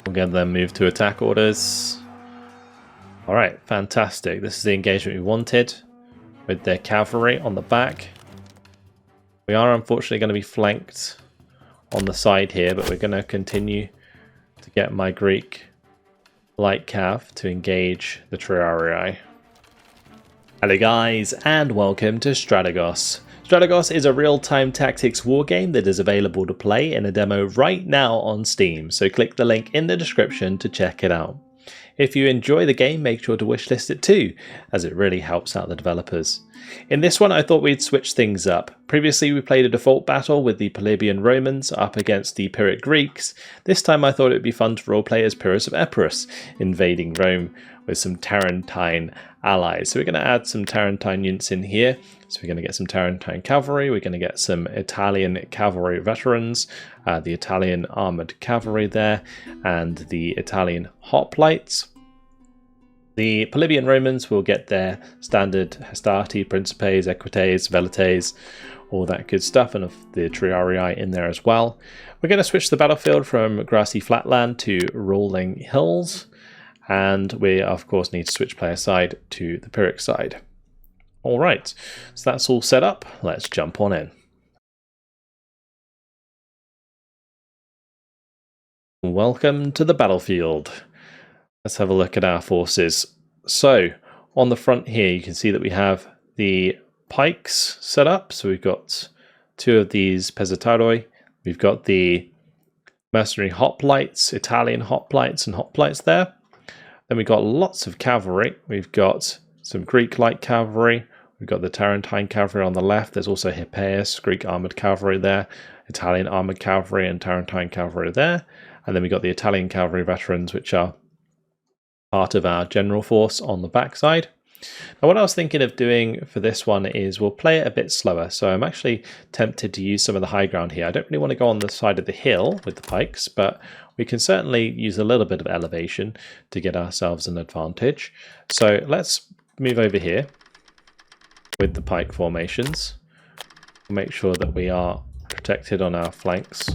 We'll get them moved to attack orders. Alright, fantastic. This is the engagement we wanted, with their cavalry on the back. We are unfortunately going to be flanked on the side here, but we're going to continue to get my Greek light cav to engage the Triarii. Hello guys, and welcome to Strategos. Strategos is a real-time tactics wargame that is available to play in a demo right now on Steam, so click the link in the description to check it out. If you enjoy the game, make sure to wishlist it too, as it really helps out the developers. In this one I thought we'd switch things up. Previously we played a default battle with the Polybian Romans up against the Pyrrhic Greeks. This time I thought it would be fun to roleplay as Pyrrhus of Epirus, invading Rome with some Tarantine allies. So we're going to add some Tarantine units in here. So we're going to get some Tarantine cavalry, we're going to get some Italian cavalry veterans, the Italian armoured cavalry there, and the Italian hoplites. The Polybian Romans will get their standard Hastati, Principes, Equites, Velites, all that good stuff, and the Triarii in there as well. We're going to switch the battlefield from grassy flatland to rolling hills, and we of course need to switch player side to the Pyrrhic side. Alright, so that's all set up, let's jump on in. Welcome to the battlefield. Let's have a look at our forces. So, on the front here you can see that we have the pikes set up. So we've got two of these Pezzataroi. We've got the mercenary hoplites, Italian hoplites and hoplites there. Then we've got lots of cavalry. We've got some Greek light cavalry. We've got the Tarantine cavalry on the left. There's also Hippeus, Greek armoured cavalry there. Italian armoured cavalry and Tarantine cavalry there. And then we've got the Italian cavalry veterans, which are part of our general force on the backside. Now what I was thinking of doing for this one is we'll play it a bit slower. So I'm actually tempted to use some of the high ground here. I don't really want to go on the side of the hill with the pikes, but we can certainly use a little bit of elevation to get ourselves an advantage. So let's move over here with the pike formations. Make sure that we are protected on our flanks.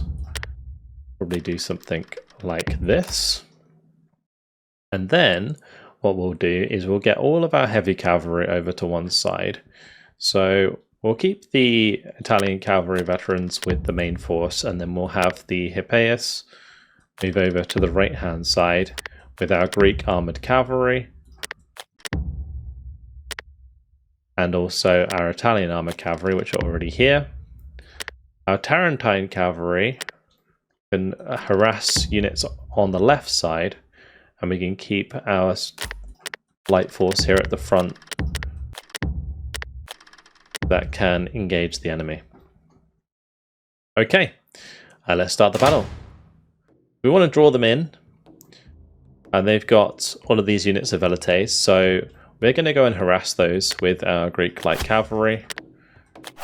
Probably do something like this. And then what we'll do is we'll get all of our heavy cavalry over to one side. So we'll keep the Italian cavalry veterans with the main force, and then we'll have the Hippeus move over to the right hand side with our Greek armoured cavalry and also our Italian armoured cavalry, which are already here. Our Tarantine cavalry can harass units on the left side, and we can keep our light force here at the front that can engage the enemy. Okay, let's start the battle. We want to draw them in, and they've got all of these units of Velites, so we're going to go and harass those with our Greek light cavalry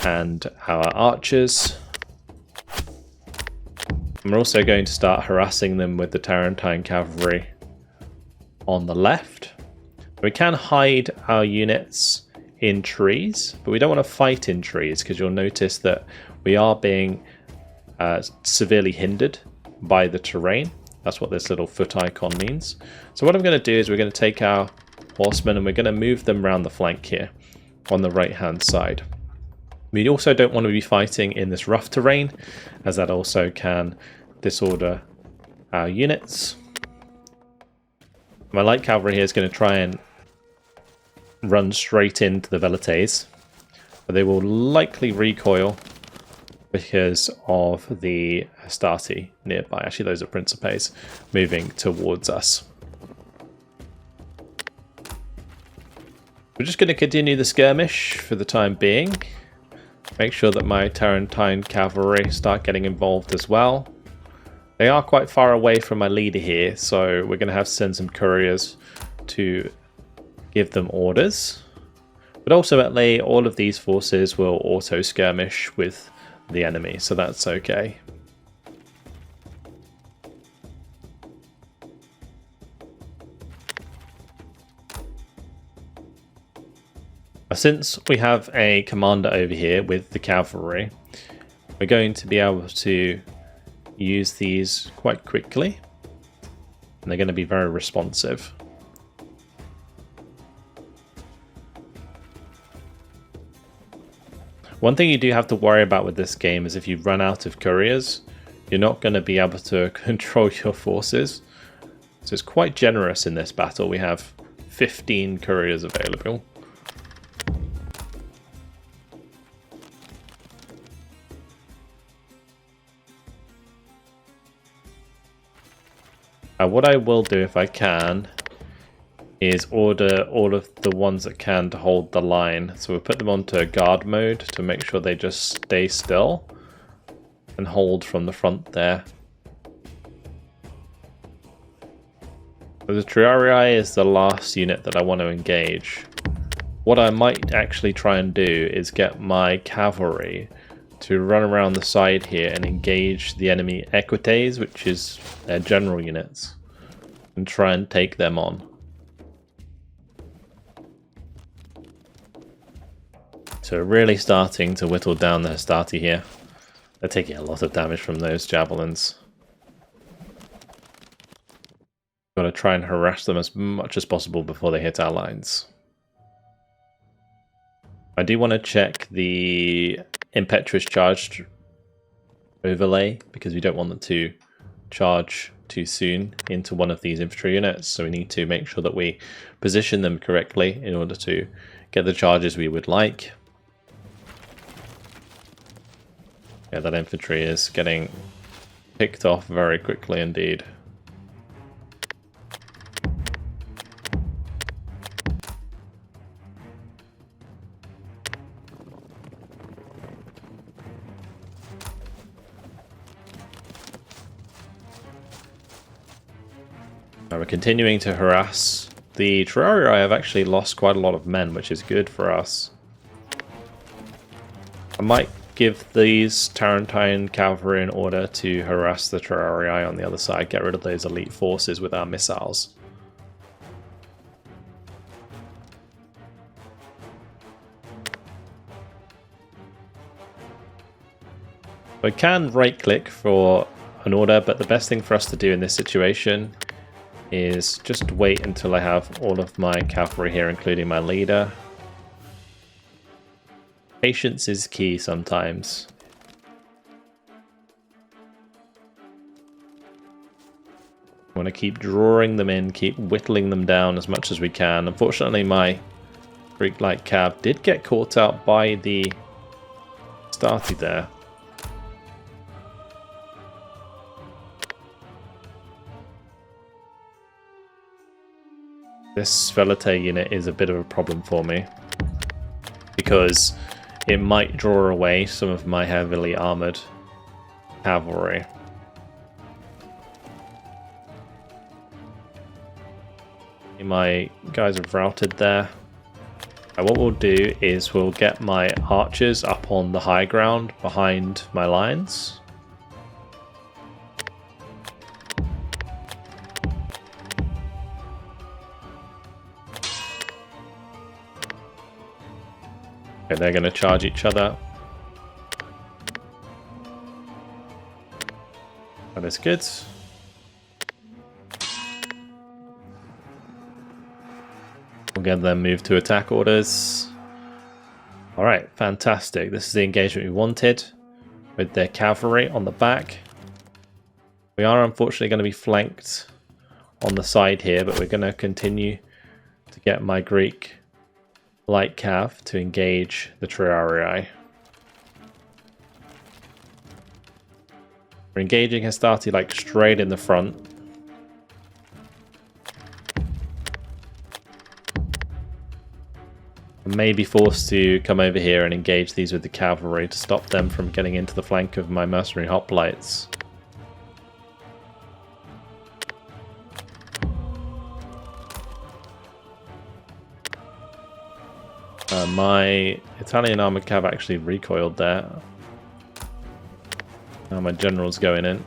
and our archers. And we're also going to start harassing them with the Tarantine cavalry on the left. We can hide our units in trees, but we don't want to fight in trees because you'll notice that we are being severely hindered by the terrain. That's what this little foot icon means. So what I'm going to do is we're going to take our horsemen and we're going to move them around the flank here on the right hand side. We also don't want to be fighting in this rough terrain, as that also can disorder our units. My light cavalry here is going to try and run straight into the Velites, but they will likely recoil because of the Hastati nearby. Actually, those are Principes moving towards us. We're just going to continue the skirmish for the time being. Make sure that my Tarantine cavalry start getting involved as well. They are quite far away from my leader here, so we're going to have to send some couriers to give them orders. But ultimately, all of these forces will auto skirmish with the enemy, so that's okay. Since we have a commander over here with the cavalry, we're going to be able to use these quite quickly. and they're going to be very responsive. One thing you do have to worry about with this game is if you run out of couriers, you're not going to be able to control your forces. So it's quite generous in this battle. We have 15 couriers available. What I will do if I can is order all of the ones that can to hold the line. So we'll put them onto guard mode to make sure they just stay still and hold from the front there. So the Triarii is the last unit that I want to engage. What I might actually try and do is get my cavalry to run around the side here and engage the enemy equites, which is their general units, and try and take them on. So really starting to whittle down the Hastati here. They're taking a lot of damage from those javelins. Got to try and harass them as much as possible before they hit our lines. I do want to check the impetuous charge overlay because we don't want them to charge too soon into one of these infantry units, so we need to make sure that we position them correctly in order to get the charges we would like. Yeah, that infantry is getting picked off very quickly indeed. We're continuing to harass. The Triarii have actually lost quite a lot of men, which is good for us. I might give these Tarantine cavalry in order to harass the Triarii on the other side, get rid of those elite forces with our missiles. I can right-click for an order, but the best thing for us to do in this situation is just wait until I have all of my cavalry here, including my leader. Patience is key sometimes. I want to keep drawing them in, keep whittling them down as much as we can. Unfortunately, my Greek light cav did get caught out by the Hastati there. This Velite unit is a bit of a problem for me because it might draw away some of my heavily armored cavalry. My guys are routed there. And what we'll do is we'll get my archers up on the high ground behind my lines. Okay, they're going to charge each other. That is good. We'll get them moved to attack orders. Alright, fantastic. This is the engagement we wanted with their cavalry on the back. We are unfortunately going to be flanked on the side here, but we're going to continue to get my Greek light cav to engage the Triarii. We're engaging Hastati like straight in the front. I may be forced to come over here and engage these with the cavalry to stop them from getting into the flank of my mercenary hoplites. My Italian armored cav actually recoiled there. Now my general's going in.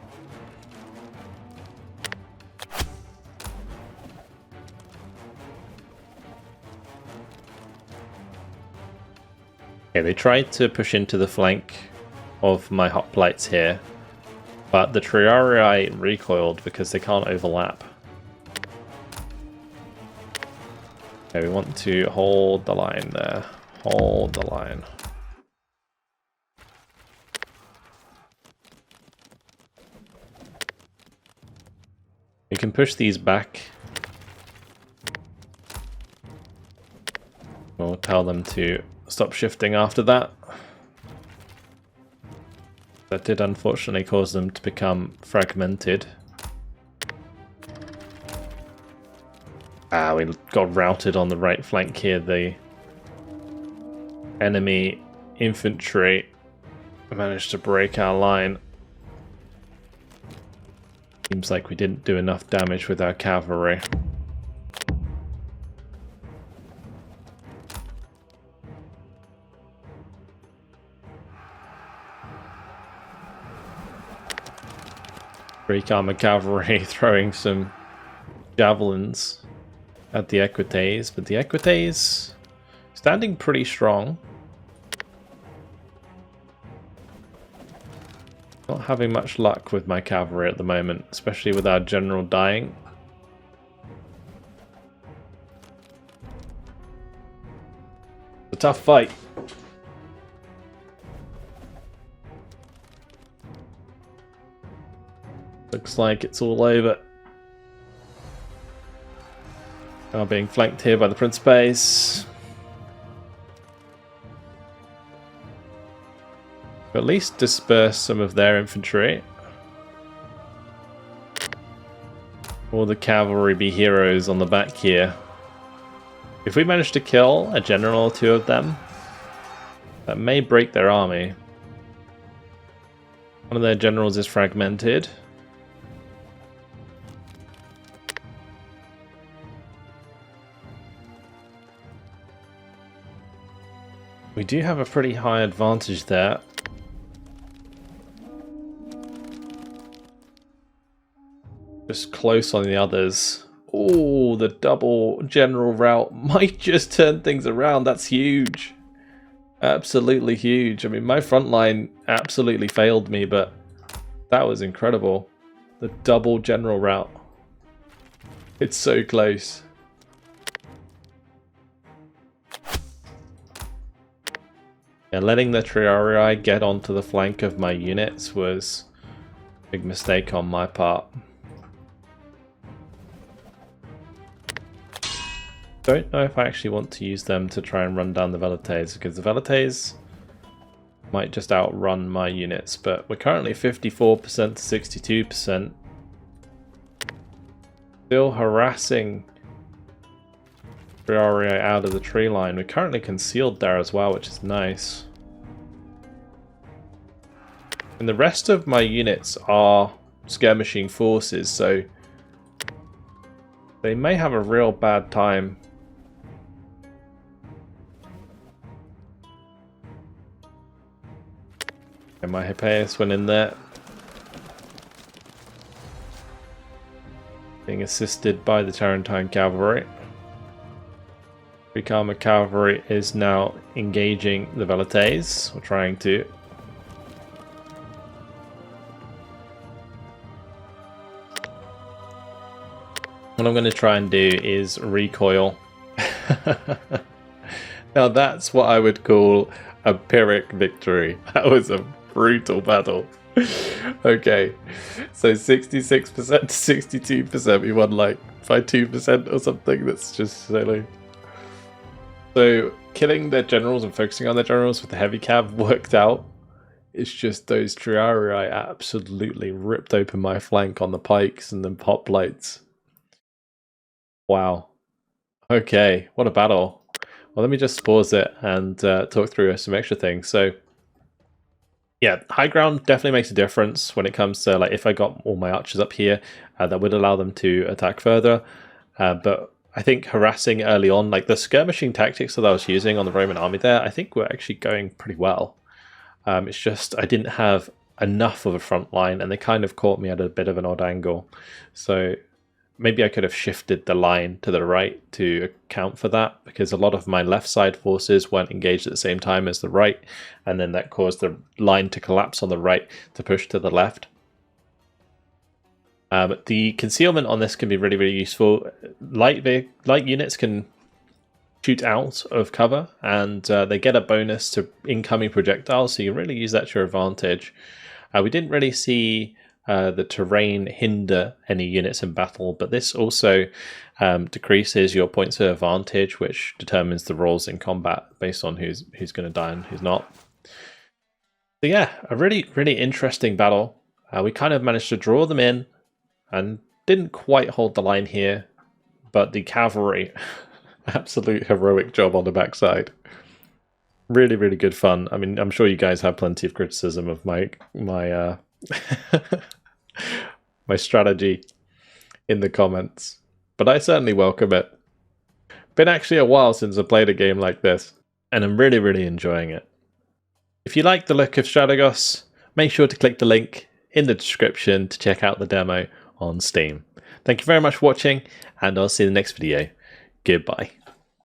Okay, they tried to push into the flank of my hoplites here, but the Triarii recoiled because they can't overlap. Okay, we want to hold the line there. Hold the line. We can push these back. We'll tell them to stop shifting after that. That did unfortunately cause them to become fragmented. We got routed on the right flank here. The enemy infantry managed to break our line. Seems like we didn't do enough damage with our cavalry. Greek armor cavalry throwing some javelins at the Equites, but the Equites standing pretty strong. Not having much luck with my cavalry at the moment, especially with our general dying. It's a tough fight. Looks like it's all over. Now being flanked here by the Principes. At least disperse some of their infantry. Or the cavalry be heroes on the back here. If we manage to kill a general or two of them, that may break their army. One of their generals is fragmented. We do have a pretty high advantage there. Just close on the others. Oh, the double general route might just turn things around. That's huge. Absolutely huge. I mean, my front line absolutely failed me, but that was incredible. The double general route. It's so close. Yeah, letting the Triarii get onto the flank of my units was a big mistake on my part. Don't know if I actually want to use them to try and run down the Velites, because the Velites might just outrun my units, but we're currently 54% to 62%. Still harassing Triarii out of the tree line. We're currently concealed there as well, which is nice. And the rest of my units are skirmishing forces, so they may have a real bad time. And my Hippeus went in there, being assisted by the Tarantine cavalry. Greek armor cavalry is now engaging the Velites, or trying to. What I'm going to try and do is recoil. Now that's what I would call a Pyrrhic victory. That was a brutal battle. Okay, so 66% to 62%, we won like by 2% or something. That's just silly. So killing their generals and focusing on their generals with the heavy cav worked out. It's just those Triarii absolutely ripped open my flank on the pikes and the hoplites. Wow. Okay, what a battle. Well, let me just pause it and talk through some extra things. So, yeah, high ground definitely makes a difference when it comes to, like, if I got all my archers up here, that would allow them to attack further. But I think harassing early on, like the skirmishing tactics that I was using on the Roman army there, I think were actually going pretty well. It's just I didn't have enough of a front line, and they kind of caught me at a bit of an odd angle. So maybe I could have shifted the line to the right to account for that, because a lot of my left side forces weren't engaged at the same time as the right, and then that caused the line to collapse on the right to push to the left. The concealment on this can be really, really useful. Light units can shoot out of cover, and they get a bonus to incoming projectiles, so you can really use that to your advantage. We didn't really see the terrain hinder any units in battle, but this also decreases your points of advantage, which determines the rolls in combat based on who's going to die and who's not. So yeah, a really interesting battle. We kind of managed to draw them in and didn't quite hold the line here, but the cavalry, absolute heroic job on the backside. Really good fun. I mean, I'm sure you guys have plenty of criticism of my my strategy in the comments, but I certainly welcome it. Been actually a while since I played a game like this, and I'm really enjoying it. If you like the look of Strategos, make sure to click the link in the description to check out the demo on Steam. Thank you very much for watching, and I'll see you in the next video. Goodbye.